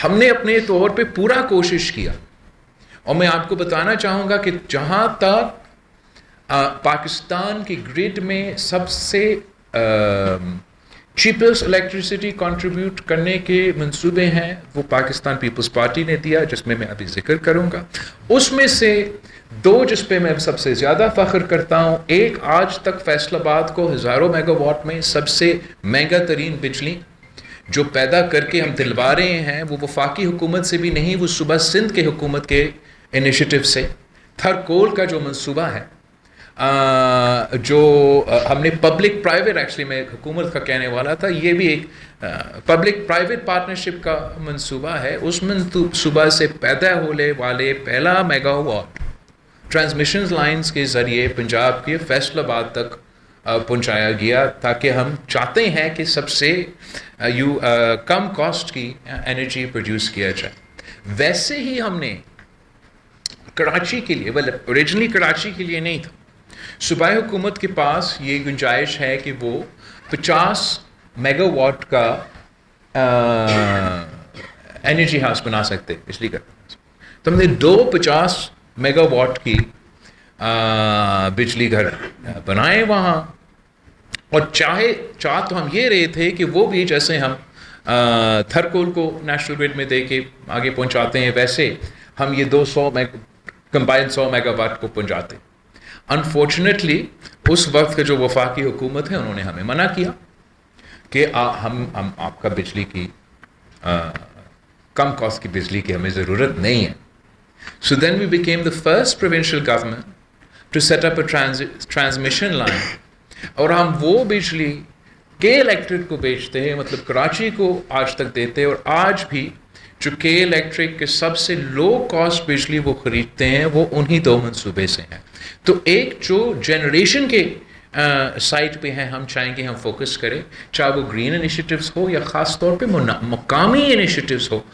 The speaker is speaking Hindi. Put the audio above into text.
हमने अपने तौर पे पूरा कोशिश किया। और मैं आपको बताना चाहूँगा कि जहाँ तक पाकिस्तान की ग्रिड में सबसे चीपेस्ट इलेक्ट्रिसिटी कंट्रीब्यूट करने के मंसूबे हैं, वो पाकिस्तान पीपल्स पार्टी ने दिया, जिसमें मैं अभी जिक्र करूँगा। उसमें से दो जिस पे मैं सबसे ज़्यादा फ़ख्र करता हूँ, एक आज तक फैसलाबाद को हज़ारों मेगावाट में सबसे महंगा तरीन बिजली जो पैदा करके हम दिलवा रहे हैं, वो वफाकी हुकूमत से भी नहीं, वो सूबा सिंध के हुकूमत के इनिशिएटिव से थरकोल का जो मंसूबा है, जो हमने पब्लिक प्राइवेट, एक्चुअली मैं हुकूमत का कहने वाला था, ये भी एक पब्लिक प्राइवेट पार्टनरशिप का मंसूबा है। उस मंसूबा से पैदा होने वाले पहला मेगावाट ट्रांसमिशन लाइंस के ज़रिए पंजाब के फैसलाबाद तक पहुंचाया गया, ताकि हम चाहते हैं कि सबसे कम कॉस्ट की एनर्जी प्रोड्यूस किया जाए। वैसे ही हमने कराची के लिए, वेल ओरिजिनली कराची के लिए नहीं था, सूबाई हुकूमत के पास ये गुंजाइश है कि वो 50 मेगावाट का एनर्जी हाउस बना सकते, बिजली का। तो हमने 50 मेगावाट की बिजली घर बनाए वहाँ। और चाह तो हम ये रहे थे कि वो भी जैसे हम थरकोल को नेशनल ग्रिड में दे के आगे पहुँचाते हैं, वैसे हम ये 200 कंबाइंड 100 मेगावाट को पहुँचाते। अनफॉर्चुनेटली उस वक्त का जो वफाकी हुकूमत है, उन्होंने हमें मना किया कि हम आपका बिजली की कम कॉस्ट की बिजली की हमें ज़रूरत नहीं है। So then we became the first provincial government to set up a transmission line, और हम वो बिजली के इलेक्ट्रिक को बेचते हैं, मतलब कराची को आज तक देते हैं। और आज भी जो के इलेक्ट्रिक के सबसे लो कॉस्ट बिजली वो ख़रीदते हैं, वो उन्हीं दो मंसूबे से हैं। तो एक जो जनरेशन के साइट पे हैं, हम चाहेंगे हम फोकस करें, चाहे वो ग्रीन इनिशिएटिव्स हो या ख़ास तौर पे मकामी इनिशिएटिव्स हो,